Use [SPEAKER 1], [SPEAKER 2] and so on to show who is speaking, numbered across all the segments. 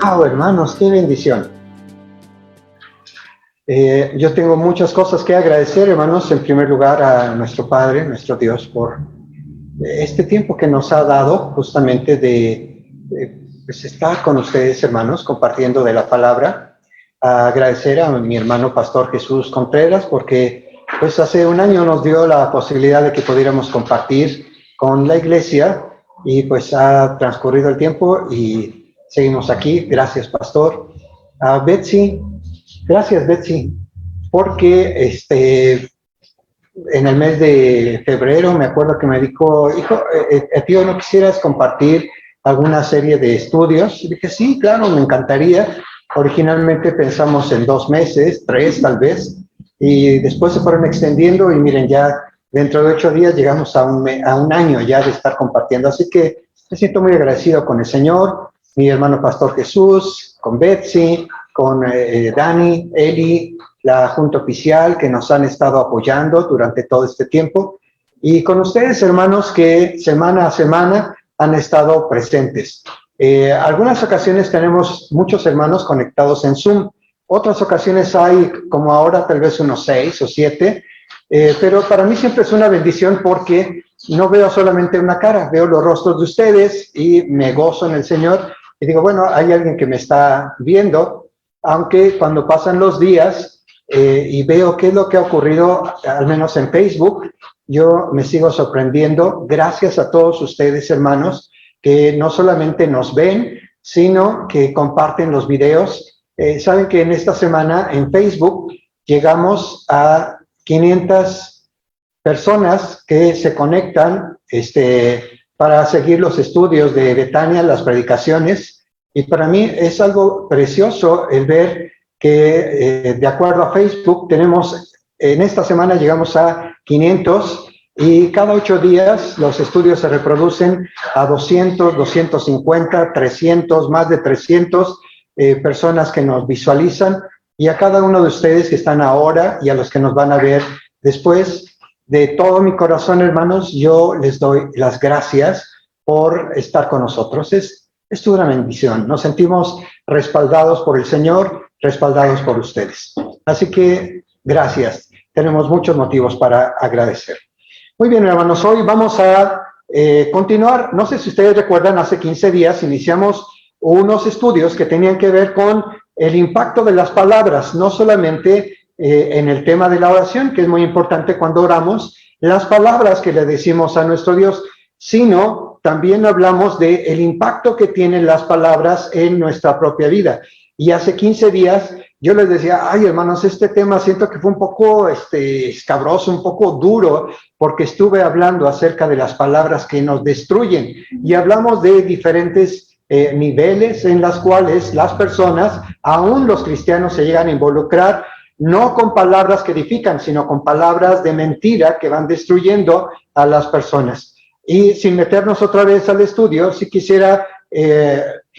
[SPEAKER 1] Hermanos, qué bendición. Yo tengo muchas cosas que agradecer, hermanos. En primer lugar, a nuestro Padre, nuestro Dios, por este tiempo que nos ha dado justamente de pues estar con ustedes, hermanos, compartiendo de la palabra. Agradecer a mi hermano Pastor Jesús Contreras, porque pues hace un año nos dio la posibilidad de que pudiéramos compartir con la iglesia, y pues ha transcurrido el tiempo y seguimos aquí. Gracias, Pastor. A Betsy, gracias, Betsy, porque en el mes de febrero me acuerdo que me dijo, hijo, tío, ¿no quisieras compartir alguna serie de estudios? Y dije, sí, claro, me encantaría. Originalmente pensamos en 2 meses, 3 tal vez, y después se fueron extendiendo y miren, ya dentro de 8 días llegamos a un año ya de estar compartiendo. Así que me siento muy agradecido con el Señor, mi hermano Pastor Jesús, con Betsy, con Dani, Eli, la Junta Oficial, que nos han estado apoyando durante todo este tiempo, y con ustedes, hermanos, que semana a semana han estado presentes. Algunas ocasiones tenemos muchos hermanos conectados en Zoom, otras ocasiones hay, como ahora, tal vez unos 6 o 7, pero para mí siempre es una bendición porque no veo solamente una cara, veo los rostros de ustedes y me gozo en el Señor y digo, bueno, hay alguien que me está viendo, aunque cuando pasan los días y veo qué es lo que ha ocurrido, al menos en Facebook, yo me sigo sorprendiendo, gracias a todos ustedes, hermanos, que no solamente nos ven, sino que comparten los videos. Saben que en esta semana en Facebook llegamos a 500 personas que se conectan para seguir los estudios de Betania, las predicaciones, y para mí es algo precioso el ver que de acuerdo a Facebook tenemos, en esta semana llegamos a 500, y cada 8 días los estudios se reproducen a 200, 250, 300, más de 300 personas que nos visualizan, y a cada uno de ustedes que están ahora y a los que nos van a ver después, de todo mi corazón, hermanos, yo les doy las gracias por estar con nosotros. Es una bendición. Nos sentimos respaldados por el Señor, respaldados por ustedes. Así que gracias. Tenemos muchos motivos para agradecer. Muy bien, hermanos, hoy vamos a continuar. No sé si ustedes recuerdan, hace 15 días iniciamos unos estudios que tenían que ver con el impacto de las palabras, no solamente en el tema de la oración, que es muy importante cuando oramos, las palabras que le decimos a nuestro Dios, sino también hablamos del impacto que tienen las palabras en nuestra propia vida. Y hace 15 días yo les decía, ay, hermanos, este tema siento que fue un poco escabroso, un poco duro, porque estuve hablando acerca de las palabras que nos destruyen, y hablamos de diferentes niveles en las cuales las personas, aún los cristianos, se llegan a involucrar, no con palabras que edifican, sino con palabras de mentira que van destruyendo a las personas. Y sin meternos otra vez al estudio, si quisiera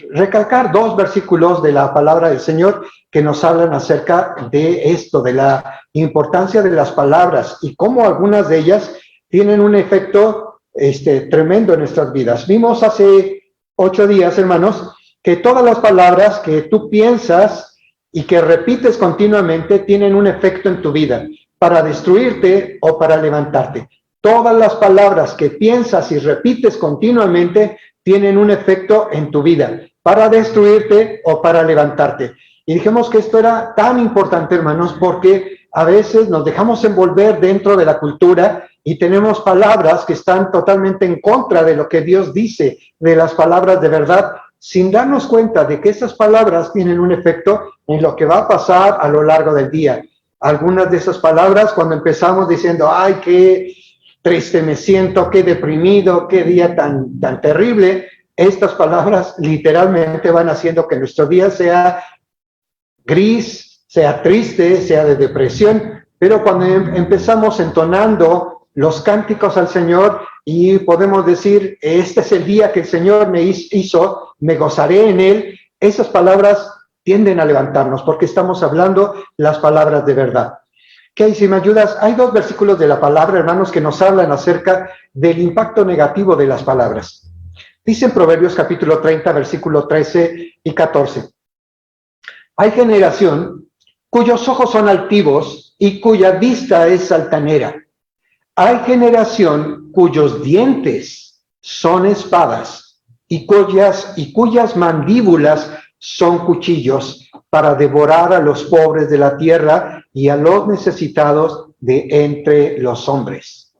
[SPEAKER 1] recalcar 2 versículos de la palabra del Señor que nos hablan acerca de esto, de la importancia de las palabras y cómo algunas de ellas tienen un efecto tremendo en nuestras vidas. Vimos hace 8 días, hermanos, que todas las palabras que tú piensas y que repites continuamente tienen un efecto en tu vida, para destruirte o para levantarte. Todas las palabras que piensas y repites continuamente tienen un efecto en tu vida, para destruirte o para levantarte. Y dijimos que esto era tan importante, hermanos, porque a veces nos dejamos envolver dentro de la cultura y tenemos palabras que están totalmente en contra de lo que Dios dice, de las palabras de verdad, sin darnos cuenta de que esas palabras tienen un efecto en lo que va a pasar a lo largo del día. Algunas de esas palabras, cuando empezamos diciendo, ay, qué triste me siento, qué deprimido, qué día tan terrible, estas palabras literalmente van haciendo que nuestro día sea gris, sea triste, sea de depresión. Pero cuando empezamos entonando los cánticos al Señor y podemos decir, este es el día que el Señor me hizo, me gozaré en él, esas palabras tienden a levantarnos porque estamos hablando las palabras de verdad. ¿Qué? Si me ayudas, hay 2 versículos de la palabra, hermanos, que nos hablan acerca del impacto negativo de las palabras. Dice en Proverbios capítulo 30, versículo 13 y 14. Hay generación cuyos ojos son altivos y cuya vista es altanera. Hay generación cuyos dientes son espadas y cuyas mandíbulas son cuchillos para devorar a los pobres de la tierra y a los necesitados de entre los hombres.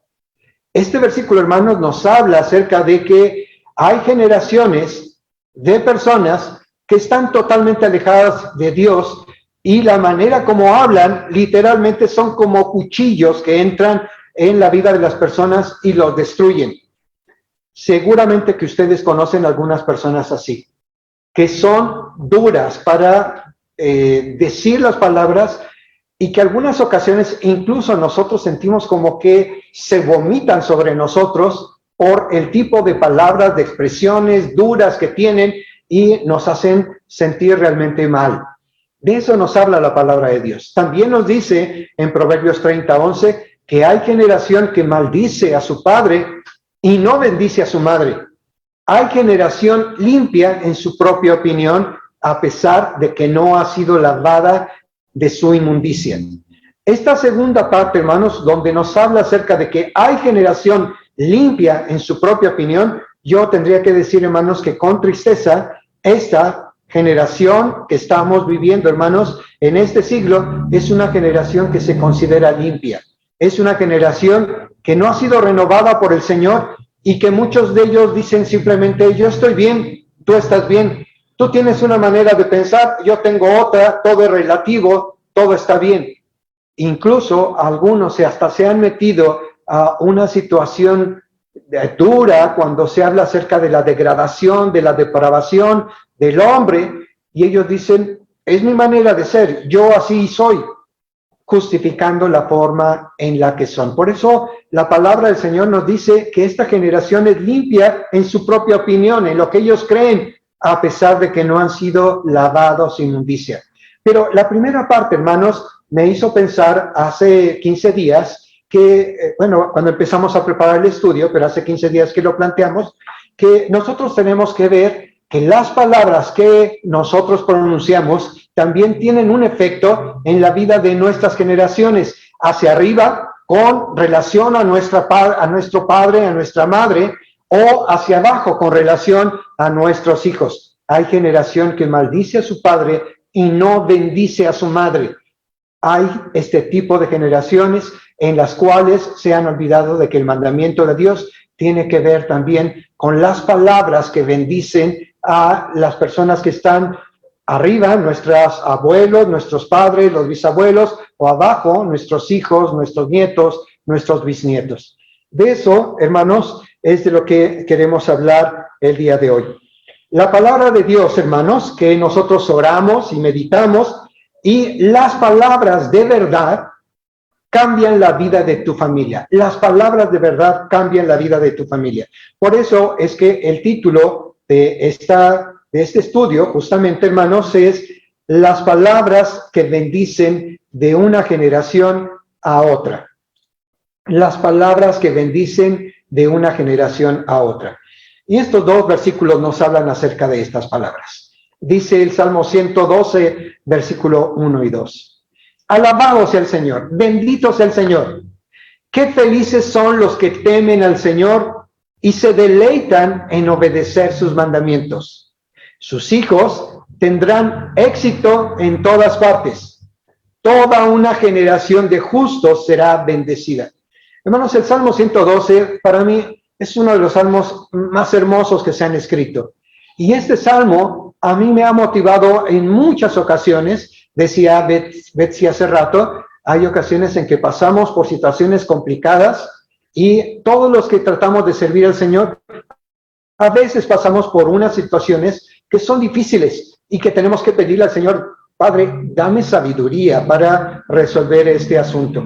[SPEAKER 1] Este versículo, hermanos, nos habla acerca de que hay generaciones de personas que están totalmente alejadas de Dios y la manera como hablan literalmente son como cuchillos que entran en la vida de las personas y los destruyen. Seguramente que ustedes conocen algunas personas así, que son duras para decir las palabras y que algunas ocasiones incluso nosotros sentimos como que se vomitan sobre nosotros por el tipo de palabras, de expresiones duras que tienen y nos hacen sentir realmente mal. De eso nos habla la palabra de Dios. También nos dice en Proverbios 30:11 que hay generación que maldice a su padre y no bendice a su madre. Hay generación limpia en su propia opinión, a pesar de que no ha sido lavada de su inmundicia. Esta segunda parte, hermanos, donde nos habla acerca de que hay generación limpia en su propia opinión, yo tendría que decir, hermanos, que con tristeza, esta generación que estamos viviendo, hermanos, en este siglo, es una generación que se considera limpia. Es una generación que no ha sido renovada por el Señor y que muchos de ellos dicen simplemente, yo estoy bien, tú estás bien, tú tienes una manera de pensar, yo tengo otra, todo es relativo, todo está bien. Incluso algunos hasta se han metido a una situación dura cuando se habla acerca de la degradación, de la depravación del hombre, y ellos dicen, es mi manera de ser, yo así soy, justificando la forma en la que son. Por eso la palabra del Señor nos dice que esta generación es limpia en su propia opinión, en lo que ellos creen, a pesar de que no han sido lavados sin inmundicia. Pero la primera parte, hermanos, me hizo pensar hace 15 días que, cuando empezamos a preparar el estudio, pero hace 15 días que lo planteamos, que nosotros tenemos que ver que las palabras que nosotros pronunciamos también tienen un efecto en la vida de nuestras generaciones, hacia arriba, con relación a nuestro padre, a nuestra madre, o hacia abajo, con relación a nuestros hijos. Hay generación que maldice a su padre y no bendice a su madre. Hay este tipo de generaciones en las cuales se han olvidado de que el mandamiento de Dios tiene que ver también con las palabras que bendicen a las personas que están arriba, nuestros abuelos, nuestros padres, los bisabuelos, o abajo, nuestros hijos, nuestros nietos, nuestros bisnietos. De eso, hermanos, es de lo que queremos hablar el día de hoy. La palabra de Dios, hermanos, que nosotros oramos y meditamos, y las palabras de verdad cambian la vida de tu familia. Las palabras de verdad cambian la vida de tu familia. Por eso es que el título de este estudio, justamente, hermanos, es las palabras que bendicen de una generación a otra. Las palabras que bendicen de una generación a otra. Y estos dos versículos nos hablan acerca de estas palabras. Dice el Salmo 112, versículo 1 y 2. Alabado sea el Señor, bendito sea el Señor. Qué felices son los que temen al Señor y se deleitan en obedecer sus mandamientos. Sus hijos tendrán éxito en todas partes. Toda una generación de justos será bendecida. Hermanos, el Salmo 112 para mí es uno de los salmos más hermosos que se han escrito. Y este salmo a mí me ha motivado en muchas ocasiones. Decía Betsy hace rato, hay ocasiones en que pasamos por situaciones complicadas y todos los que tratamos de servir al Señor, a veces pasamos por unas situaciones que son difíciles y que tenemos que pedirle al Señor, Padre, dame sabiduría para resolver este asunto.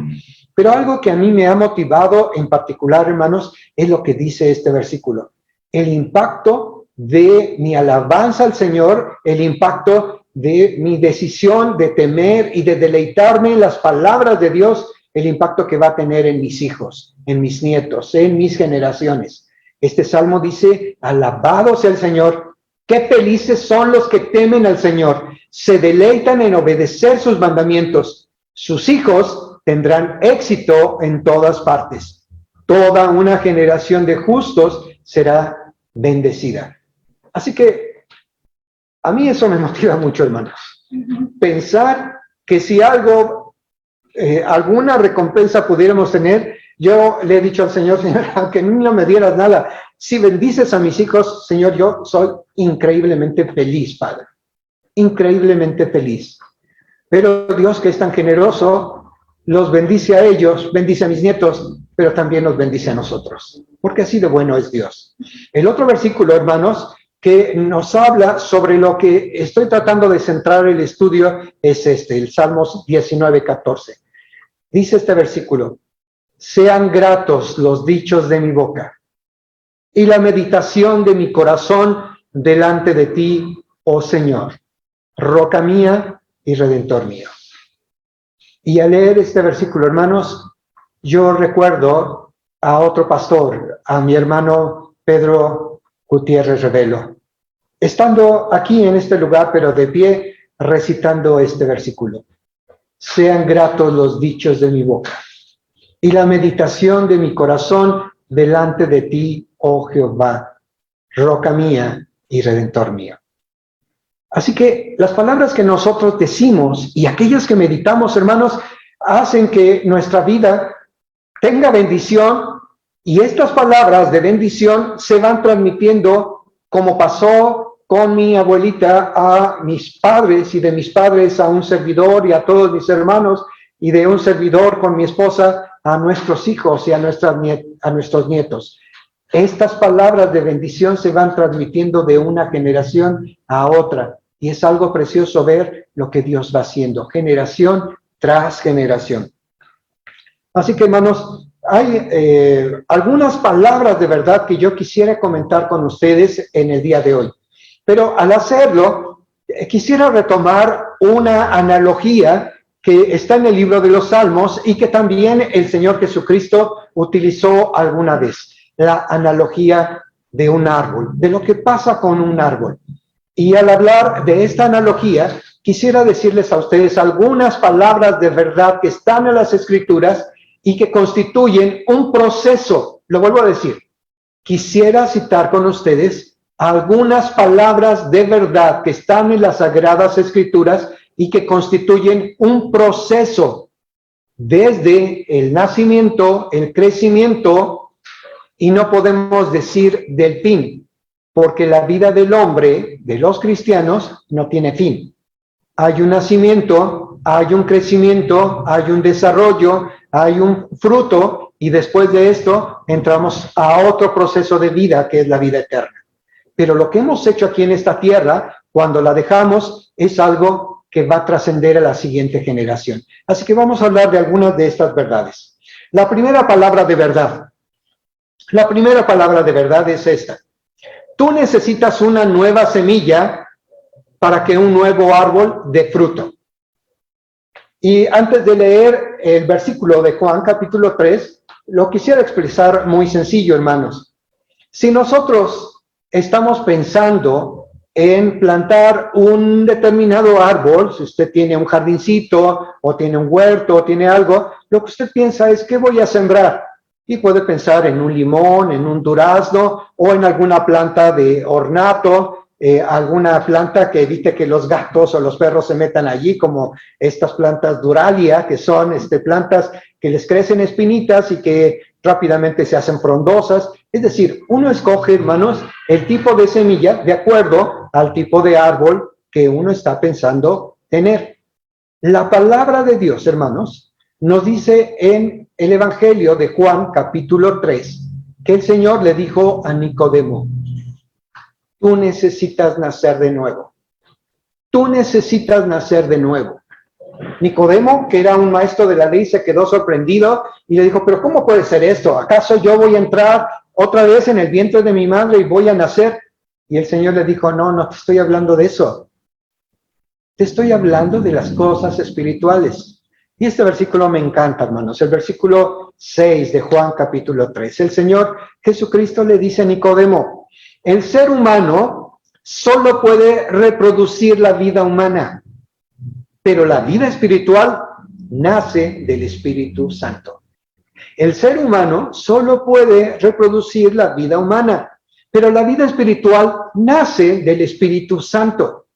[SPEAKER 1] Pero algo que a mí me ha motivado en particular, hermanos, es lo que dice este versículo. El impacto de mi alabanza al Señor, el impacto de mi decisión de temer y de deleitarme en las palabras de Dios, el impacto que va a tener en mis hijos, en mis nietos, en mis generaciones. Este salmo dice, alabado sea el Señor, qué felices son los que temen al Señor, se deleitan en obedecer sus mandamientos. Sus hijos tendrán éxito en todas partes. Toda una generación de justos será bendecida. Así que a mí eso me motiva mucho, hermanos. Pensar que si algo, alguna recompensa pudiéramos tener, yo le he dicho al Señor, Señor, aunque no me dieras nada, si bendices a mis hijos, Señor, yo soy increíblemente feliz, Padre. Increíblemente feliz. Pero Dios, que es tan generoso, los bendice a ellos, bendice a mis nietos, pero también nos bendice a nosotros, porque así de bueno es Dios. El otro versículo, hermanos, que nos habla sobre lo que estoy tratando de centrar el estudio, es el Salmos 19:14. Dice este versículo, sean gratos los dichos de mi boca y la meditación de mi corazón delante de ti, oh Señor, roca mía y redentor mío. Y al leer este versículo, hermanos, yo recuerdo a otro pastor, a mi hermano Pedro Gutiérrez Revelo, estando aquí en este lugar, pero de pie, recitando este versículo. Sean gratos los dichos de mi boca y la meditación de mi corazón delante de ti, oh Jehová, roca mía y redentor mío. Así que las palabras que nosotros decimos y aquellas que meditamos, hermanos, hacen que nuestra vida tenga bendición, y estas palabras de bendición se van transmitiendo, como pasó con mi abuelita, a mis padres, y de mis padres a un servidor y a todos mis hermanos, y de un servidor con mi esposa a nuestros hijos y a nuestros nietos. Estas palabras de bendición se van transmitiendo de una generación a otra, y es algo precioso ver lo que Dios va haciendo, generación tras generación. Así que, hermanos, hay algunas palabras de verdad que yo quisiera comentar con ustedes en el día de hoy. Pero al hacerlo, quisiera retomar una analogía que está en el libro de los Salmos y que también el Señor Jesucristo utilizó alguna vez. La analogía de un árbol, de lo que pasa con un árbol. Y al hablar de esta analogía, quisiera decirles a ustedes algunas palabras de verdad que están en las Escrituras y que constituyen un proceso. Lo vuelvo a decir, quisiera citar con ustedes algunas palabras de verdad que están en las Sagradas Escrituras y que constituyen un proceso desde el nacimiento, el crecimiento, y no podemos decir del fin, porque la vida del hombre, de los cristianos, no tiene fin. Hay un nacimiento, hay un crecimiento, hay un desarrollo, hay un fruto, y después de esto entramos a otro proceso de vida, que es la vida eterna. Pero lo que hemos hecho aquí en esta tierra, cuando la dejamos, es algo que va a trascender a la siguiente generación. Así que vamos a hablar de algunas de estas verdades. La primera palabra de verdad. La primera palabra de verdad es esta. Tú necesitas una nueva semilla para que un nuevo árbol dé fruto. Y antes de leer el versículo de Juan, capítulo 3, lo quisiera expresar muy sencillo, hermanos. Si nosotros estamos pensando en plantar un determinado árbol, si usted tiene un jardincito, o tiene un huerto, o tiene algo, lo que usted piensa es, ¿qué voy a sembrar? Y puede pensar en un limón, en un durazno, o en alguna planta de ornato, alguna planta que evite que los gatos o los perros se metan allí, como estas plantas duralia, que son plantas que les crecen espinitas y que rápidamente se hacen frondosas. Es decir, uno escoge, hermanos, el tipo de semilla de acuerdo al tipo de árbol que uno está pensando tener. La palabra de Dios, hermanos, nos dice en el Evangelio de Juan, capítulo 3, que el Señor le dijo a Nicodemo, tú necesitas nacer de nuevo. Tú necesitas nacer de nuevo. Nicodemo, que era un maestro de la ley, se quedó sorprendido y le dijo, pero ¿cómo puede ser esto? ¿Acaso yo voy a entrar otra vez en el vientre de mi madre y voy a nacer? Y el Señor le dijo, no, no te estoy hablando de eso. Te estoy hablando de las cosas espirituales. Y este versículo me encanta, hermanos. El versículo 6 de Juan capítulo 3. El Señor Jesucristo le dice a Nicodemo, el ser humano solo puede reproducir la vida humana, pero la vida espiritual nace del Espíritu Santo. El ser humano solo puede reproducir la vida humana, pero la vida espiritual nace del Espíritu Santo.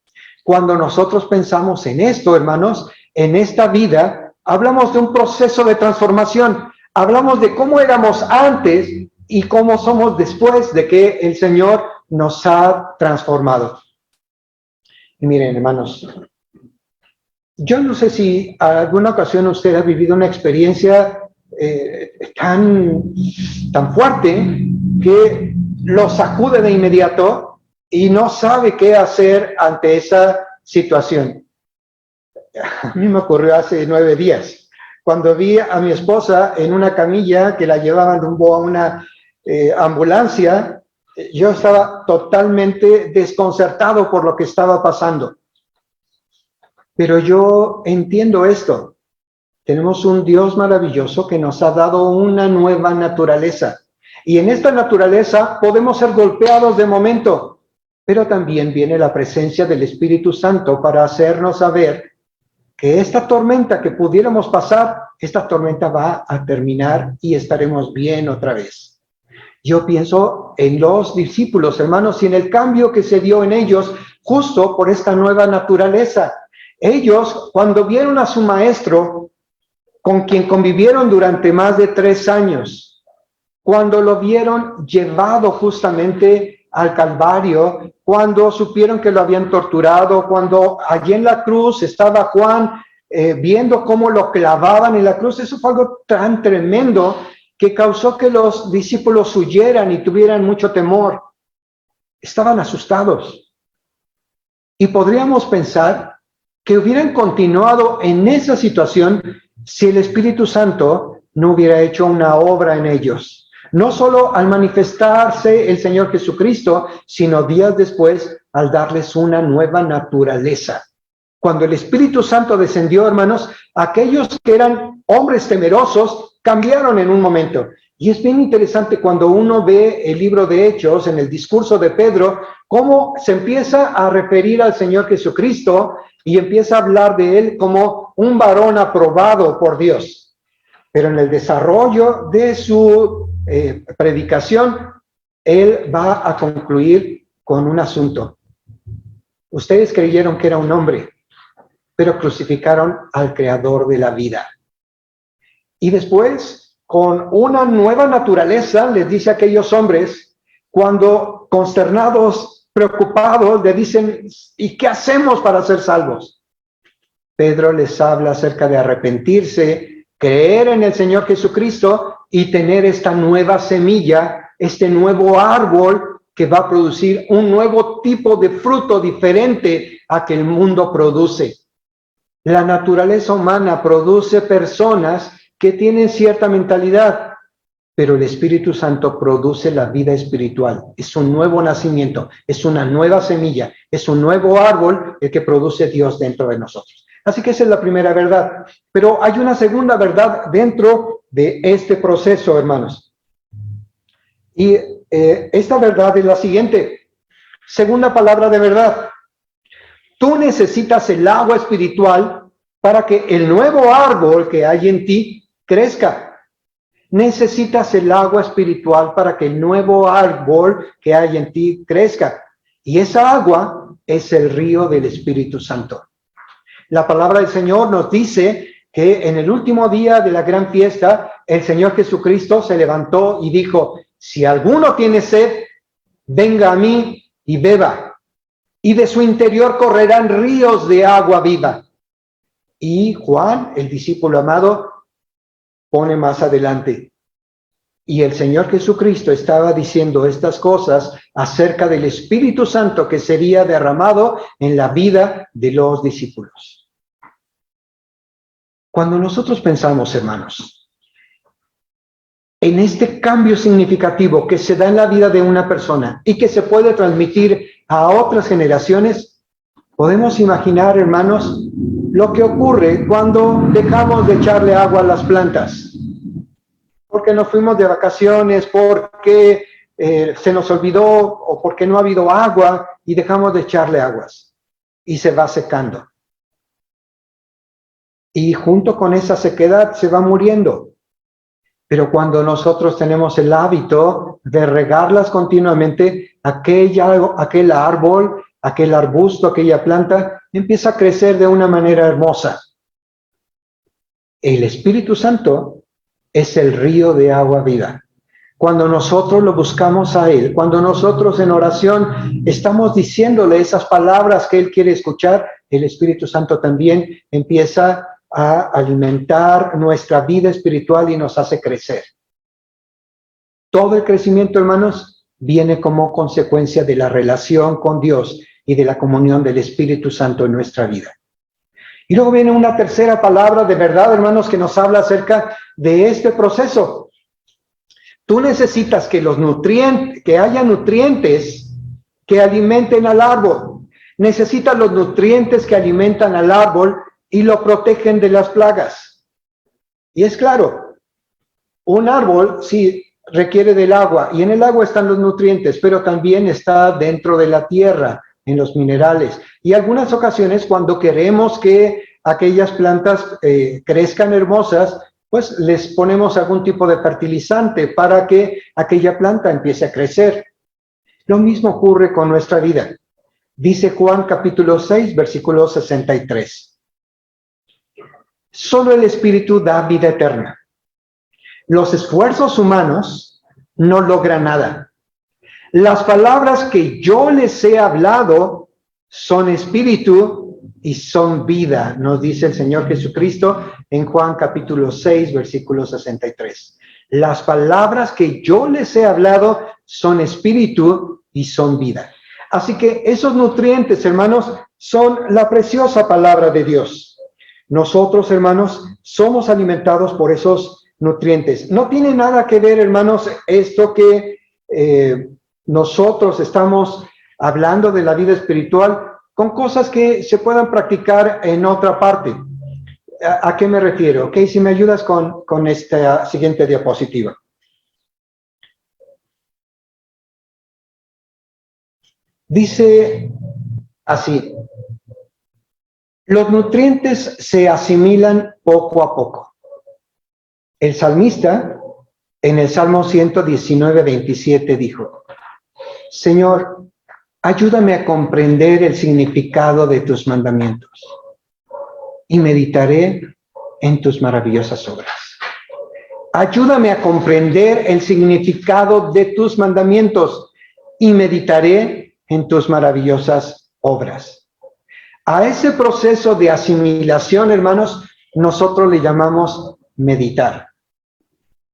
[SPEAKER 1] Cuando nosotros pensamos en esto, hermanos, en esta vida, hablamos de un proceso de transformación. Hablamos de cómo éramos antes y cómo somos después de que el Señor nos ha transformado. Y miren, hermanos, yo no sé si alguna ocasión usted ha vivido una experiencia tan fuerte que lo sacude de inmediato y no sabe qué hacer ante esa situación. A mí me ocurrió hace 9 días, cuando vi a mi esposa en una camilla que la llevaban rumbo a una ambulancia. Yo estaba totalmente desconcertado por lo que estaba pasando. Pero yo entiendo esto. Tenemos un Dios maravilloso que nos ha dado una nueva naturaleza. Y en esta naturaleza podemos ser golpeados de momento, pero también viene la presencia del Espíritu Santo para hacernos saber que esta tormenta que pudiéramos pasar, esta tormenta va a terminar y estaremos bien otra vez. Yo pienso en los discípulos, hermanos, y en el cambio que se dio en ellos justo por esta nueva naturaleza. Ellos, cuando vieron a su maestro, con quien convivieron durante más de 3 años, cuando lo vieron llevado justamente al Calvario, cuando supieron que lo habían torturado, cuando allí en la cruz estaba Juan viendo cómo lo clavaban en la cruz, eso fue algo tan tremendo que causó que los discípulos huyeran y tuvieran mucho temor. Estaban asustados. Y podríamos pensar que hubieran continuado en esa situación si el Espíritu Santo no hubiera hecho una obra en ellos. No solo al manifestarse el Señor Jesucristo, sino días después al darles una nueva naturaleza. Cuando el Espíritu Santo descendió, hermanos, aquellos que eran hombres temerosos cambiaron en un momento. Y es bien interesante cuando uno ve el libro de Hechos, en el discurso de Pedro, cómo se empieza a referir al Señor Jesucristo y empieza a hablar de él como un varón aprobado por Dios. Pero en el desarrollo de su predicación, él va a concluir con un asunto. Ustedes creyeron que era un hombre, pero crucificaron al creador de la vida. Y después, con una nueva naturaleza, les dice a aquellos hombres, cuando consternados, preocupados, le dicen, ¿y qué hacemos para ser salvos? Pedro les habla acerca de arrepentirse, creer en el Señor Jesucristo y tener esta nueva semilla, este nuevo árbol que va a producir un nuevo tipo de fruto diferente a que el mundo produce. La naturaleza humana produce personas que tienen cierta mentalidad, pero el Espíritu Santo produce la vida espiritual. Es un nuevo nacimiento, es una nueva semilla, es un nuevo árbol el que produce Dios dentro de nosotros. Así que esa es la primera verdad. Pero hay una segunda verdad dentro de este proceso, hermanos. Y esta verdad es la siguiente. Segunda palabra de verdad. Tú necesitas el agua espiritual para que el nuevo árbol que hay en ti crezca. Necesitas el agua espiritual para que el nuevo árbol que hay en ti crezca. Y esa agua es el río del Espíritu Santo. La palabra del Señor nos dice que en el último día de la gran fiesta, el Señor Jesucristo se levantó y dijo, si alguno tiene sed, venga a mí y beba. Y de su interior correrán ríos de agua viva. Y Juan, el discípulo amado, pone más adelante. Y el Señor Jesucristo estaba diciendo estas cosas acerca del Espíritu Santo que sería derramado en la vida de los discípulos. Cuando nosotros pensamos, hermanos, en este cambio significativo que se da en la vida de una persona y que se puede transmitir a otras generaciones, podemos imaginar, hermanos, lo que ocurre cuando dejamos de echarle agua a las plantas. porque nos fuimos de vacaciones, porque se nos olvidó o porque no ha habido agua y dejamos de echarle aguas y se va secando. Y junto con esa sequedad se va muriendo. Pero cuando nosotros tenemos el hábito de regarlas continuamente, aquel árbol, aquel arbusto, aquella planta, empieza a crecer de una manera hermosa. El Espíritu Santo es el río de agua viva. Cuando nosotros lo buscamos a Él, cuando nosotros en oración estamos diciéndole esas palabras que Él quiere escuchar, el Espíritu Santo también empieza a alimentar nuestra vida espiritual y nos hace crecer. Todo el crecimiento, hermanos, viene como consecuencia de la relación con Dios y de la comunión del Espíritu Santo en nuestra vida. Y luego viene una tercera palabra de verdad, hermanos, que nos habla acerca de este proceso. Tú necesitas que haya nutrientes que alimenten al árbol. Necesitas los nutrientes que alimentan al árbol y lo protegen de las plagas. Y es claro, un árbol sí requiere del agua, y en el agua están los nutrientes, pero también está dentro de la tierra, en los minerales. Y algunas ocasiones, cuando queremos que aquellas plantas crezcan hermosas, pues les ponemos algún tipo de fertilizante para que aquella planta empiece a crecer. Lo mismo ocurre con nuestra vida. Dice Juan capítulo 6, versículo 63. Solo el Espíritu da vida eterna. Los esfuerzos humanos no logran nada. Las palabras que yo les he hablado son espíritu y son vida, nos dice el Señor Jesucristo en Juan capítulo 6, versículo 63. Las palabras que yo les he hablado son espíritu y son vida. Así que esos nutrientes, hermanos, son la preciosa palabra de Dios. Nosotros, hermanos, somos alimentados por esos nutrientes. No tiene nada que ver, hermanos, esto que nosotros estamos hablando de la vida espiritual con cosas que se puedan practicar en otra parte. ¿A qué me refiero? Ok, si me ayudas con esta siguiente diapositiva. Dice así: los nutrientes se asimilan poco a poco. El salmista, en el Salmo 119, 27, dijo: Señor, ayúdame a comprender el significado de tus mandamientos y meditaré en tus maravillosas obras. Ayúdame a comprender el significado de tus mandamientos y meditaré en tus maravillosas obras. A ese proceso de asimilación, hermanos, nosotros le llamamos meditar.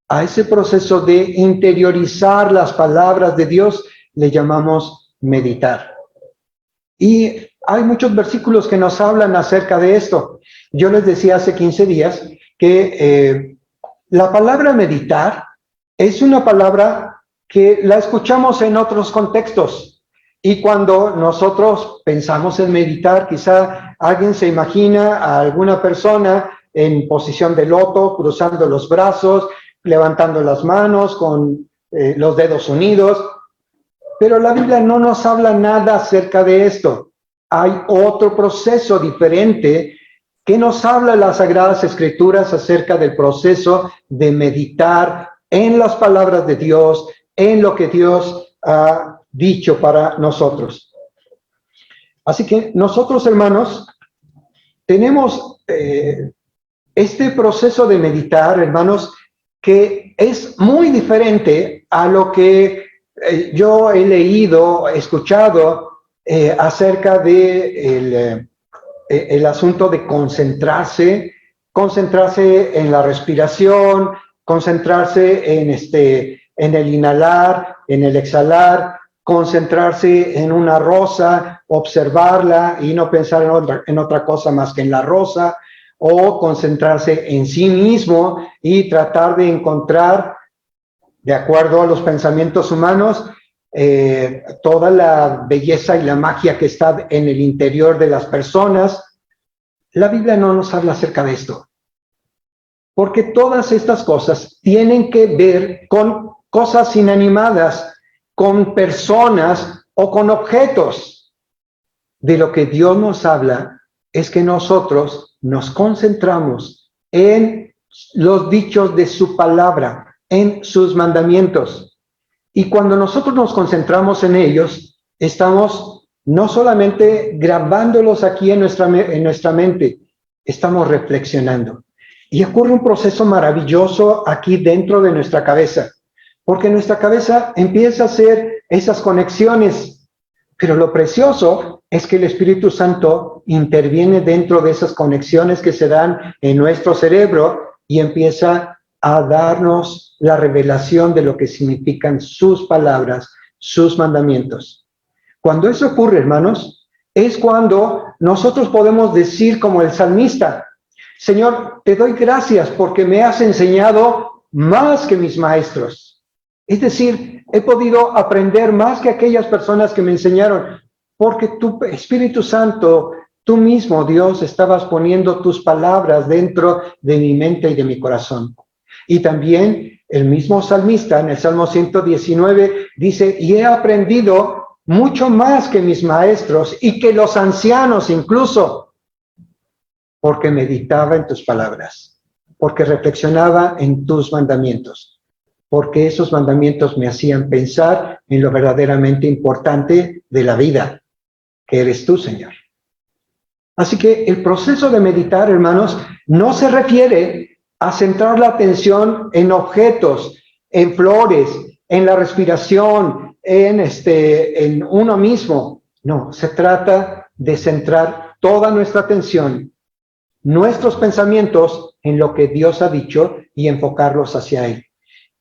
[SPEAKER 1] A ese proceso de interiorizar las palabras de Dios le llamamos meditar. Y hay muchos versículos que nos hablan acerca de esto. Yo les decía hace 15 días que la palabra meditar es una palabra que la escuchamos en otros contextos. Y cuando nosotros pensamos en meditar, quizá alguien se imagina a alguna persona en posición de loto, cruzando los brazos, levantando las manos con los dedos unidos. Pero la Biblia no nos habla nada acerca de esto. Hay otro proceso diferente que nos habla las Sagradas Escrituras acerca del proceso de meditar en las palabras de Dios, en lo que Dios ha dicho para nosotros. Así que nosotros, hermanos, tenemos este proceso de meditar, hermanos, que es muy diferente a lo que yo he leído, escuchado acerca de el asunto de concentrarse en la respiración, concentrarse en el inhalar, en el exhalar, concentrarse en una rosa, observarla y no pensar en otra cosa más que en la rosa, o concentrarse en sí mismo y tratar de encontrar, de acuerdo a los pensamientos humanos, toda la belleza y la magia que está en el interior de las personas. La Biblia no nos habla acerca de esto. porque todas estas cosas tienen que ver con cosas inanimadas, con personas o con objetos. De lo que Dios nos habla es que nosotros nos concentramos en los dichos de su palabra, en sus mandamientos. Y cuando nosotros nos concentramos en ellos, estamos no solamente grabándolos aquí en nuestra mente, estamos reflexionando. Y ocurre un proceso maravilloso aquí dentro de nuestra cabeza, porque nuestra cabeza empieza a hacer esas conexiones, pero lo precioso es que el Espíritu Santo interviene dentro de esas conexiones que se dan en nuestro cerebro y empieza a darnos la revelación de lo que significan sus palabras, sus mandamientos. Cuando eso ocurre, hermanos, es cuando nosotros podemos decir como el salmista: Señor, te doy gracias porque me has enseñado más que mis maestros. Es decir, he podido aprender más que aquellas personas que me enseñaron, porque tu Espíritu Santo, tú mismo, Dios, estabas poniendo tus palabras dentro de mi mente y de mi corazón. Y también el mismo salmista en el Salmo 119 dice: y he aprendido mucho más que mis maestros y que los ancianos incluso, porque meditaba en tus palabras, porque reflexionaba en tus mandamientos, porque esos mandamientos me hacían pensar en lo verdaderamente importante de la vida, que eres tú, Señor. Así que el proceso de meditar, hermanos, no se refiere a centrar la atención en objetos, en flores, en la respiración, en uno mismo. No, se trata de centrar toda nuestra atención, nuestros pensamientos en lo que Dios ha dicho y enfocarlos hacia Él.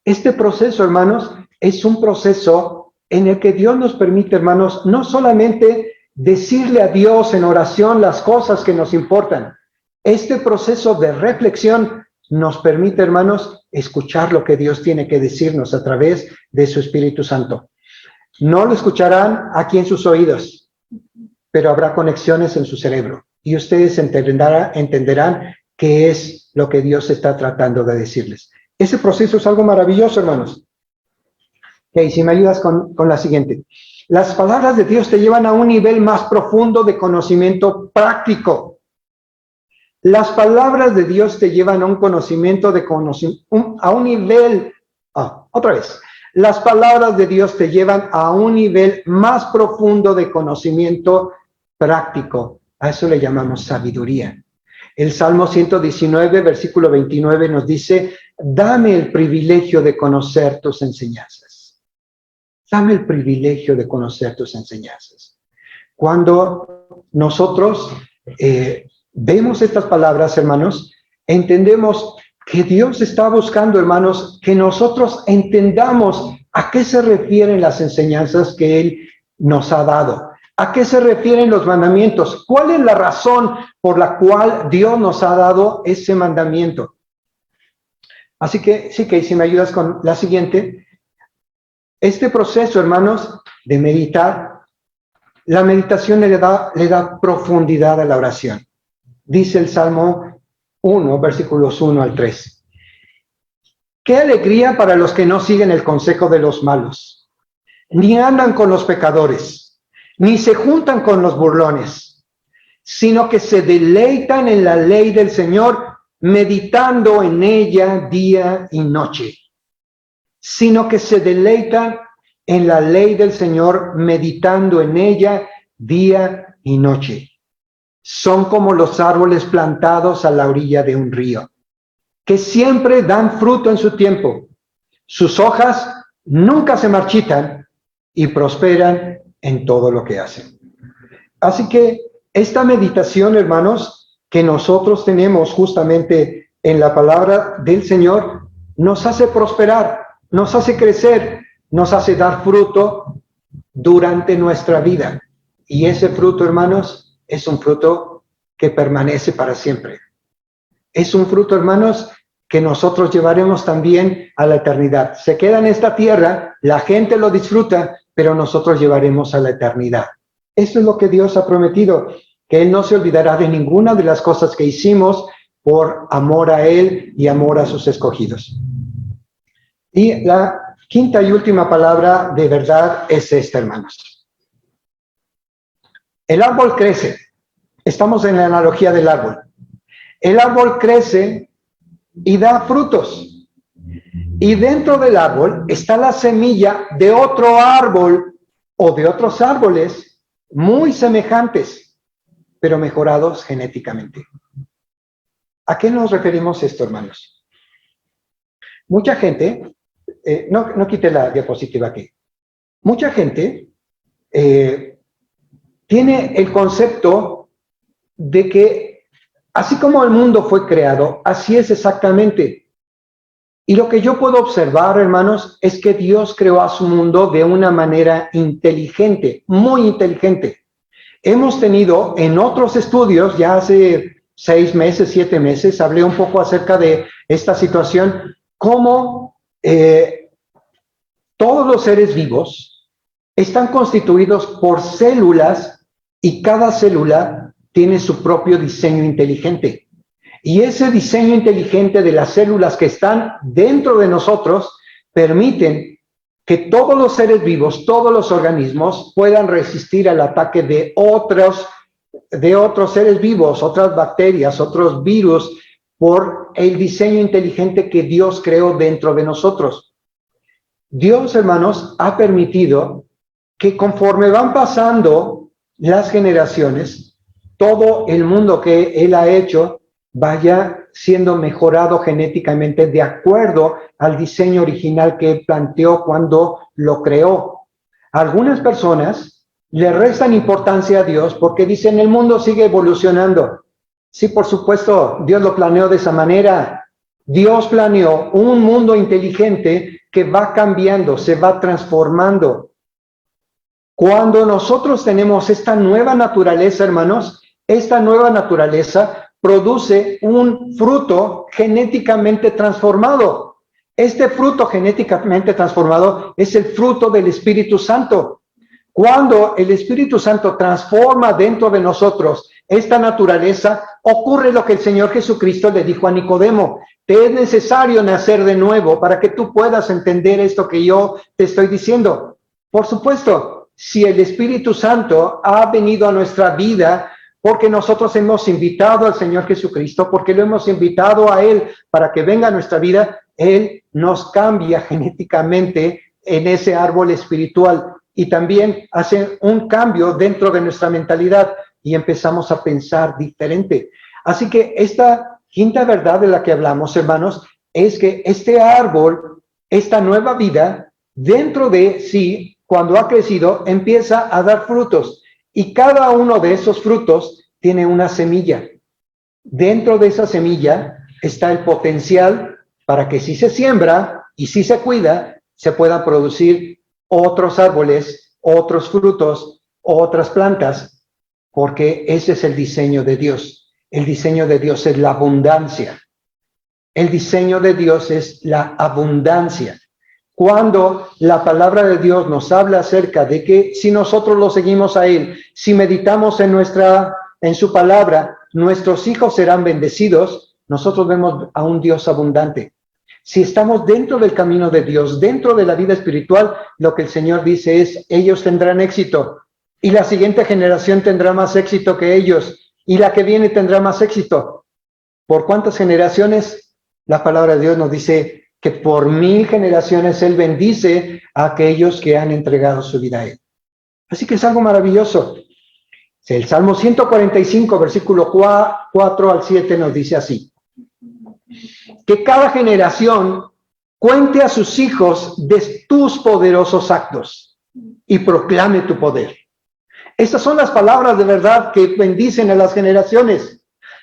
[SPEAKER 1] Este proceso, hermanos, es un proceso en el que Dios nos permite, hermanos, no solamente decirle a Dios en oración las cosas que nos importan. Este proceso de reflexión nos permite, hermanos, escuchar lo que Dios tiene que decirnos a través de su Espíritu Santo. No lo escucharán aquí en sus oídos, pero habrá conexiones en su cerebro y ustedes entenderán qué es lo que Dios está tratando de decirles. Ese proceso es algo maravilloso, hermanos. Ok, si me ayudas con la siguiente. Las palabras de Dios te llevan a un nivel más profundo de conocimiento práctico. Las palabras de Dios te llevan a un conocimiento a un nivel, otra vez. Las palabras de Dios te llevan a un nivel más profundo de conocimiento práctico. A eso le llamamos sabiduría. El Salmo 119, versículo 29 nos dice: dame el privilegio de conocer tus enseñanzas. Dame el privilegio de conocer tus enseñanzas. Cuando nosotros vemos estas palabras, hermanos, entendemos que Dios está buscando, hermanos, que nosotros entendamos a qué se refieren las enseñanzas que Él nos ha dado. ¿A qué se refieren los mandamientos? ¿Cuál es la razón por la cual Dios nos ha dado ese mandamiento? Así que, sí, que si me ayudas con la siguiente. Este proceso, hermanos, de meditar, la meditación le da profundidad a la oración. Dice el Salmo 1, versículos 1 al 3. ¡Qué alegría para los que no siguen el consejo de los malos, ni andan con los pecadores, ni se juntan con los burlones, sino que se deleitan en la ley del Señor, meditando en ella día y noche. Sino que se deleitan en la ley del Señor, meditando en ella día y noche. Son como los árboles plantados a la orilla de un río, que siempre dan fruto en su tiempo. Sus hojas nunca se marchitan y prosperan en todo lo que hacen. Así que esta meditación, hermanos, que nosotros tenemos justamente en la palabra del Señor, nos hace prosperar, nos hace crecer, nos hace dar fruto durante nuestra vida. Y ese fruto, hermanos, es un fruto que permanece para siempre. Es un fruto, hermanos, que nosotros llevaremos también a la eternidad. Se queda en esta tierra, la gente lo disfruta, pero nosotros llevaremos a la eternidad. Eso es lo que Dios ha prometido, que Él no se olvidará de ninguna de las cosas que hicimos por amor a Él y amor a sus escogidos. Y la quinta y última palabra de verdad es esta, hermanos. El árbol crece. Estamos en la analogía del árbol. El árbol crece y da frutos. Y dentro del árbol está la semilla de otro árbol o de otros árboles muy semejantes, pero mejorados genéticamente. ¿A qué nos referimos esto, hermanos? Mucha gente, no quite la diapositiva aquí. Mucha gente tiene el concepto de que así como el mundo fue creado, así es exactamente. Y lo que yo puedo observar, hermanos, es que Dios creó a su mundo de una manera inteligente, muy inteligente. Hemos tenido en otros estudios, ya hace 6 meses, 7 meses, hablé un poco acerca de esta situación, cómo todos los seres vivos están constituidos por células y cada célula tiene su propio diseño inteligente. Y ese diseño inteligente de las células que están dentro de nosotros permiten que todos los seres vivos, todos los organismos puedan resistir al ataque de otros seres vivos, otras bacterias, otros virus, por el diseño inteligente que Dios creó dentro de nosotros. Dios, hermanos, ha permitido que conforme van pasando las generaciones, todo el mundo que Él ha hecho vaya siendo mejorado genéticamente de acuerdo al diseño original que Él planteó cuando lo creó. Algunas personas le restan importancia a Dios porque dicen el mundo sigue evolucionando. Sí, por supuesto, Dios lo planeó de esa manera. Dios planeó un mundo inteligente que va cambiando, se va transformando. Cuando nosotros tenemos esta nueva naturaleza, hermanos, esta nueva naturaleza produce un fruto genéticamente transformado. Este fruto genéticamente transformado es el fruto del Espíritu Santo. Cuando el Espíritu Santo transforma dentro de nosotros esta naturaleza, ocurre lo que el Señor Jesucristo le dijo a Nicodemo: te es necesario nacer de nuevo para que tú puedas entender esto que yo te estoy diciendo. Por supuesto, si el Espíritu Santo ha venido a nuestra vida porque nosotros hemos invitado al Señor Jesucristo, porque lo hemos invitado a Él para que venga a nuestra vida, Él nos cambia genéticamente en ese árbol espiritual y también hace un cambio dentro de nuestra mentalidad y empezamos a pensar diferente. Así que esta quinta verdad de la que hablamos, hermanos, es que este árbol, esta nueva vida, dentro de sí, cuando ha crecido, empieza a dar frutos. Y cada uno de esos frutos tiene una semilla. Dentro de esa semilla está el potencial para que si se siembra y si se cuida, se puedan producir otros árboles, otros frutos, otras plantas, porque ese es el diseño de Dios. El diseño de Dios es la abundancia. El diseño de Dios es la abundancia. Cuando la palabra de Dios nos habla acerca de que si nosotros lo seguimos a Él, si meditamos en su palabra, nuestros hijos serán bendecidos, nosotros vemos a un Dios abundante. Si estamos dentro del camino de Dios, dentro de la vida espiritual, lo que el Señor dice es, ellos tendrán éxito y la siguiente generación tendrá más éxito que ellos y la que viene tendrá más éxito. ¿Por cuántas generaciones? La palabra de Dios nos dice que por 1000 generaciones Él bendice a aquellos que han entregado su vida a Él. Así que es algo maravilloso. El Salmo 145, versículo 4 al 7 nos dice así: que cada generación cuente a sus hijos de tus poderosos actos y proclame tu poder. Estas son las palabras de verdad que bendicen a las generaciones.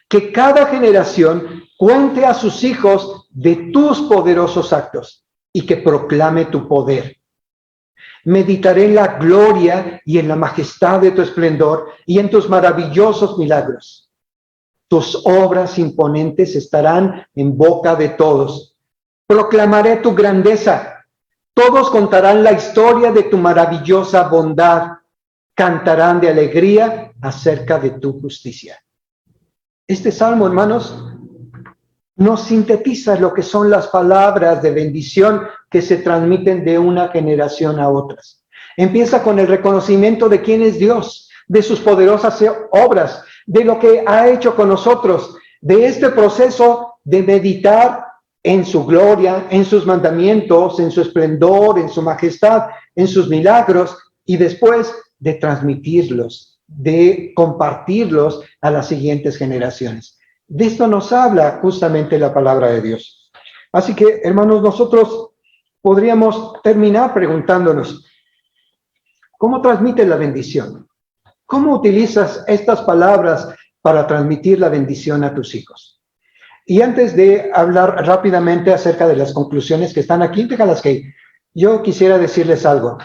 [SPEAKER 1] Que cada generación cuente a sus hijos de tus poderosos actos y que proclame tu poder. Meditaré en la gloria y en la majestad de tu esplendor y en tus maravillosos milagros. Tus obras imponentes estarán en boca de todos. Proclamaré tu grandeza. Todos contarán la historia de tu maravillosa bondad. Cantarán de alegría acerca de tu justicia. Este salmo, hermanos, nos sintetiza lo que son las palabras de bendición que se transmiten de una generación a otras. Empieza con el reconocimiento de quién es Dios, de sus poderosas obras, de lo que ha hecho con nosotros, de este proceso de meditar en su gloria, en sus mandamientos, en su esplendor, en su majestad, en sus milagros, y después de transmitirlos, de compartirlos a las siguientes generaciones. De esto nos habla justamente la palabra de Dios. Así que, hermanos, nosotros podríamos terminar preguntándonos, ¿cómo transmites la bendición? ¿Cómo utilizas estas palabras para transmitir la bendición a tus hijos? Y antes de hablar rápidamente acerca de las conclusiones que están aquí, déjalas que yo quisiera decirles algo.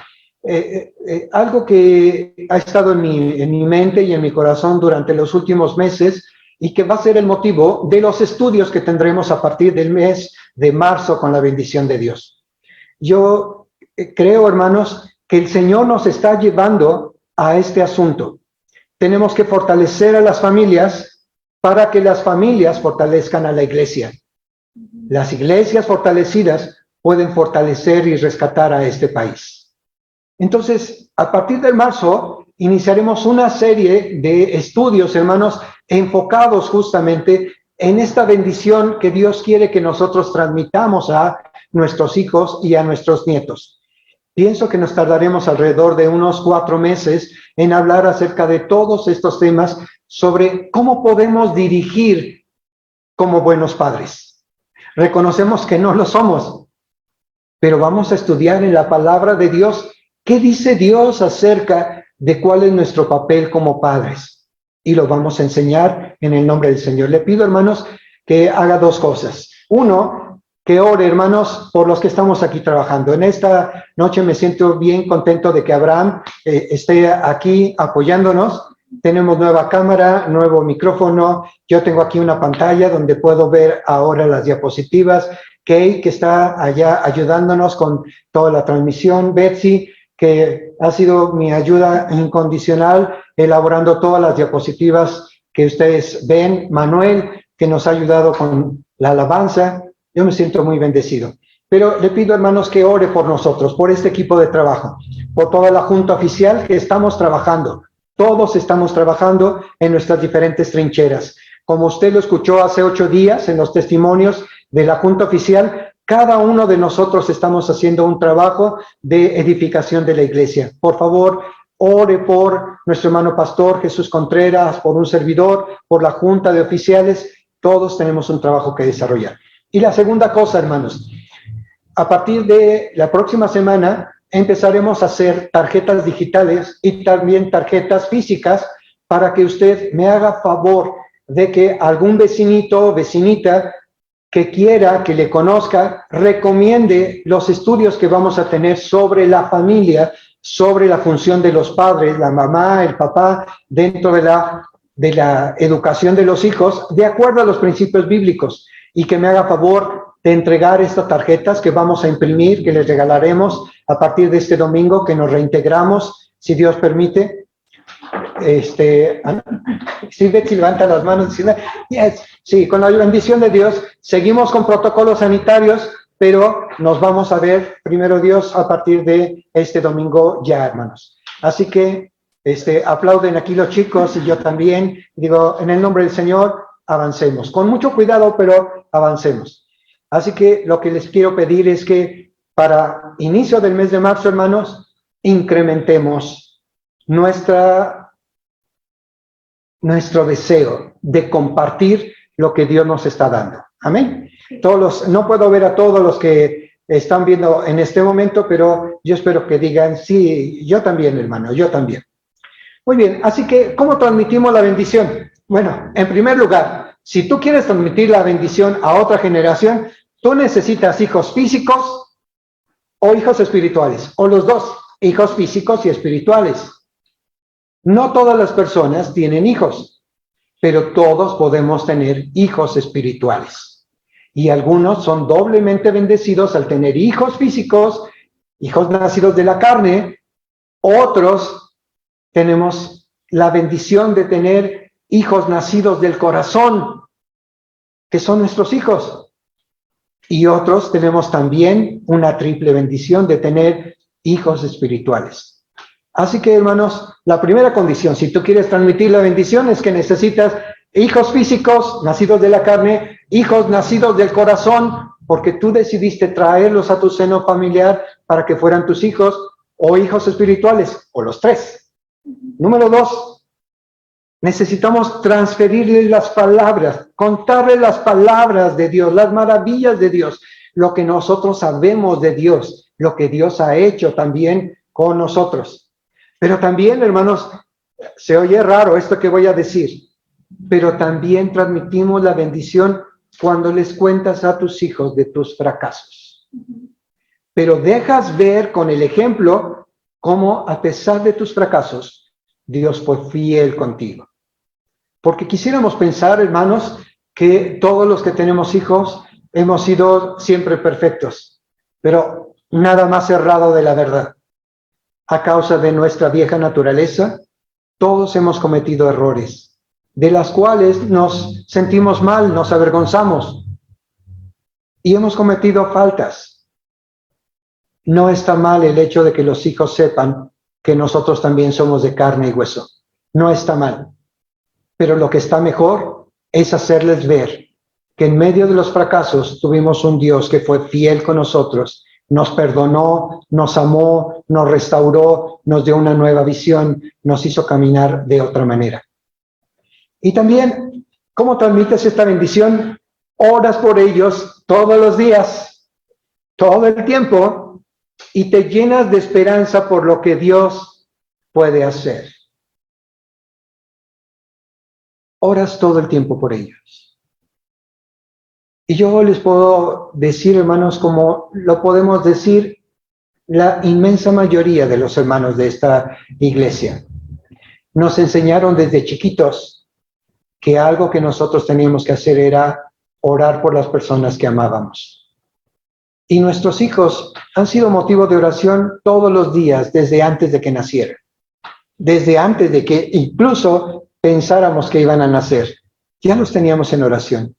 [SPEAKER 1] Algo que ha estado en mi mente y en mi corazón durante los últimos meses y que va a ser el motivo de los estudios que tendremos a partir del mes de marzo con la bendición de Dios. Yo creo, hermanos, que el Señor nos está llevando a este asunto. Tenemos que fortalecer a las familias para que las familias fortalezcan a la iglesia. Las iglesias fortalecidas pueden fortalecer y rescatar a este país. Entonces, a partir del marzo, iniciaremos una serie de estudios, hermanos, enfocados justamente en esta bendición que Dios quiere que nosotros transmitamos a nuestros hijos y a nuestros nietos. Pienso que nos tardaremos alrededor de unos 4 meses en hablar acerca de todos estos temas sobre cómo podemos dirigir como buenos padres. Reconocemos que no lo somos, pero vamos a estudiar en la palabra de Dios qué dice Dios acerca de cuál es nuestro papel como padres. Y lo vamos a enseñar en el nombre del Señor. Le pido, hermanos, que haga 2 cosas. Uno, que ore, hermanos, por los que estamos aquí trabajando. En esta noche me siento bien contento de que Abraham esté aquí apoyándonos. Tenemos nueva cámara, nuevo micrófono. Yo tengo aquí una pantalla donde puedo ver ahora las diapositivas. Kay, que está allá ayudándonos con toda la transmisión. Betsy, que ha sido mi ayuda incondicional, elaborando todas las diapositivas que ustedes ven. Manuel, que nos ha ayudado con la alabanza. Yo me siento muy bendecido. Pero le pido, hermanos, que ore por nosotros, por este equipo de trabajo, por toda la junta oficial que estamos trabajando. Todos estamos trabajando en nuestras diferentes trincheras. Como usted lo escuchó hace 8 días en los testimonios de la junta oficial, cada uno de nosotros estamos haciendo un trabajo de edificación de la iglesia. Por favor, ore por nuestro hermano pastor Jesús Contreras, por un servidor, por la junta de oficiales. Todos tenemos un trabajo que desarrollar. Y la segunda cosa, hermanos, a partir de la próxima semana empezaremos a hacer tarjetas digitales y también tarjetas físicas para que usted me haga favor de que algún vecinito o vecinita que quiera, que le conozca, recomiende los estudios que vamos a tener sobre la familia, sobre la función de los padres, la mamá, el papá, dentro de la educación de los hijos, de acuerdo a los principios bíblicos, y que me haga favor de entregar estas tarjetas que vamos a imprimir, que les regalaremos a partir de este domingo, que nos reintegramos, si Dios permite. Sí, Betsy levanta las manos diciendo, yes. Sí, con la bendición de Dios, seguimos con protocolos sanitarios, pero nos vamos a ver, primero Dios, a partir de este domingo ya, hermanos. Así que aplauden aquí los chicos y yo también. Digo, en el nombre del Señor, avancemos. Con mucho cuidado, pero avancemos. Así que lo que les quiero pedir es que para inicio del mes de marzo, hermanos, incrementemos nuestro deseo de compartir lo que Dios nos está dando. Amén. No puedo ver a todos los que están viendo en este momento, pero yo espero que digan, sí, yo también, hermano, yo también. Muy bien, así que, ¿cómo transmitimos la bendición? Bueno, en primer lugar, si tú quieres transmitir la bendición a otra generación, tú necesitas hijos físicos o hijos espirituales, o los dos, hijos físicos y espirituales. No todas las personas tienen hijos, pero todos podemos tener hijos espirituales. Y algunos son doblemente bendecidos al tener hijos físicos, hijos nacidos de la carne. Otros tenemos la bendición de tener hijos nacidos del corazón. que son nuestros hijos. Y otros tenemos también una triple bendición de tener hijos espirituales. Así que, hermanos, la primera condición, si tú quieres transmitir la bendición, es que necesitas hijos físicos, nacidos de la carne, hijos nacidos del corazón, porque tú decidiste traerlos a tu seno familiar para que fueran tus hijos, o hijos espirituales, o los tres. Número 2, necesitamos transferirles las palabras, contarles las palabras de Dios, las maravillas de Dios, lo que nosotros sabemos de Dios, lo que Dios ha hecho también con nosotros. Pero también, hermanos, se oye raro esto que voy a decir, pero también transmitimos la bendición cuando les cuentas a tus hijos de tus fracasos. Pero dejas ver con el ejemplo cómo, a pesar de tus fracasos, Dios fue fiel contigo. Porque quisiéramos pensar, hermanos, que todos los que tenemos hijos hemos sido siempre perfectos, pero nada más errado de la verdad. A causa de nuestra vieja naturaleza, todos hemos cometido errores, de las cuales nos sentimos mal, nos avergonzamos y hemos cometido faltas. No está mal el hecho de que los hijos sepan que nosotros también somos de carne y hueso. No está mal. Pero lo que está mejor es hacerles ver que en medio de los fracasos tuvimos un Dios que fue fiel con nosotros, nos perdonó, nos amó, nos restauró, nos dio una nueva visión, nos hizo caminar de otra manera. Y también, ¿cómo transmites esta bendición? Oras por ellos todos los días, todo el tiempo, y te llenas de esperanza por lo que Dios puede hacer. Oras todo el tiempo por ellos. Y yo les puedo decir, hermanos, como lo podemos decir la inmensa mayoría de los hermanos de esta iglesia. Nos enseñaron desde chiquitos que algo que nosotros teníamos que hacer era orar por las personas que amábamos. Y nuestros hijos han sido motivo de oración todos los días desde antes de que nacieran. Desde antes de que incluso pensáramos que iban a nacer. Ya los teníamos en oración.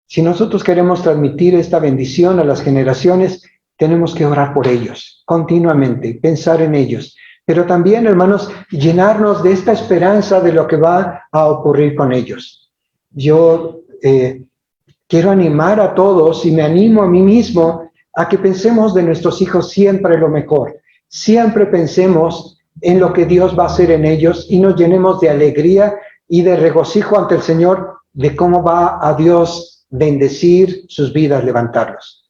[SPEAKER 1] Si nosotros queremos transmitir esta bendición a las generaciones, tenemos que orar por ellos continuamente, pensar en ellos. Pero también, hermanos, llenarnos de esta esperanza de lo que va a ocurrir con ellos. Yo quiero animar a todos y me animo a mí mismo a que pensemos de nuestros hijos siempre lo mejor. Siempre pensemos en lo que Dios va a hacer en ellos y nos llenemos de alegría y de regocijo ante el Señor de cómo va a Dios bendecir sus vidas, levantarlos.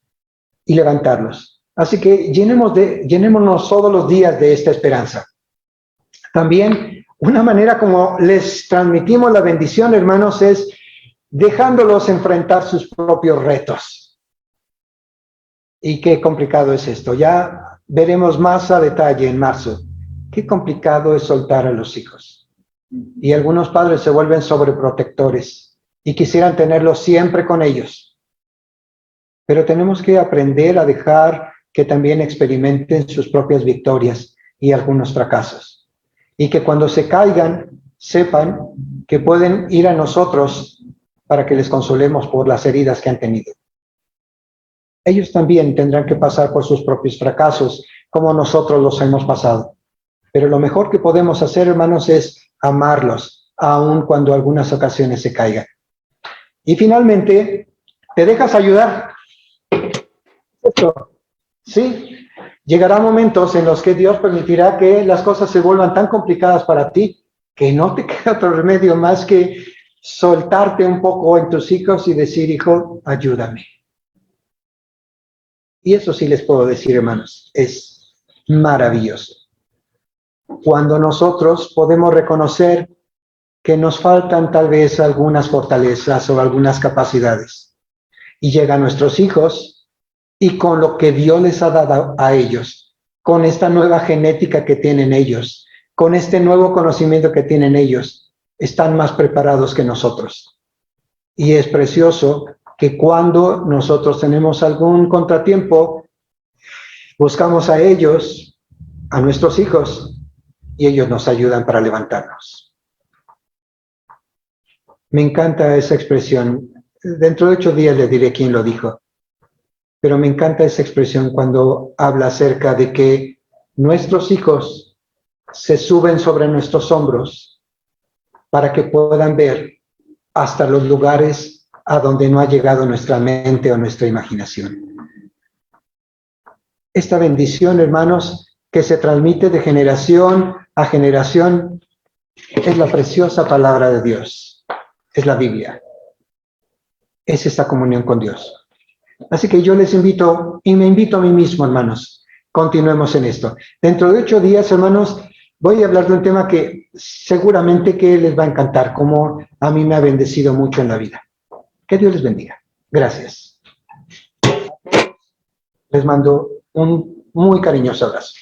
[SPEAKER 1] Así que llenémonos todos los días de esta esperanza. También, una manera como les transmitimos la bendición, hermanos, es dejándolos enfrentar sus propios retos. Y qué complicado es esto. Ya veremos más a detalle en marzo. Qué complicado es soltar a los hijos. Y algunos padres se vuelven sobreprotectores y quisieran tenerlos siempre con ellos. Pero tenemos que aprender a dejar que también experimenten sus propias victorias y algunos fracasos. Y que cuando se caigan, sepan que pueden ir a nosotros para que les consolemos por las heridas que han tenido. Ellos también tendrán que pasar por sus propios fracasos, como nosotros los hemos pasado. Pero lo mejor que podemos hacer, hermanos, es amarlos, aun cuando algunas ocasiones se caigan. Y finalmente, ¿te dejas ayudar? Sí, llegará momentos en los que Dios permitirá que las cosas se vuelvan tan complicadas para ti que no te queda otro remedio más que soltarte un poco en tus hijos y decir, hijo, ayúdame. Y eso sí les puedo decir, hermanos, es maravilloso. Cuando nosotros podemos reconocer que nos faltan tal vez algunas fortalezas o algunas capacidades. Y llegan nuestros hijos y con lo que Dios les ha dado a ellos, con esta nueva genética que tienen ellos, con este nuevo conocimiento que tienen ellos, están más preparados que nosotros. Y es precioso que cuando nosotros tenemos algún contratiempo, buscamos a ellos, a nuestros hijos, y ellos nos ayudan para levantarnos. Me encanta esa expresión, dentro de 8 días les diré quién lo dijo, pero me encanta esa expresión cuando habla acerca de que nuestros hijos se suben sobre nuestros hombros para que puedan ver hasta los lugares a donde no ha llegado nuestra mente o nuestra imaginación. Esta bendición, hermanos, que se transmite de generación a generación, es la preciosa palabra de Dios, es la Biblia, es esta comunión con Dios. Así que yo les invito, y me invito a mí mismo, hermanos, continuemos en esto. Dentro de 8 días, hermanos, voy a hablar de un tema que seguramente que les va a encantar, como a mí me ha bendecido mucho en la vida. Que Dios les bendiga. Gracias. Les mando un muy cariñoso abrazo.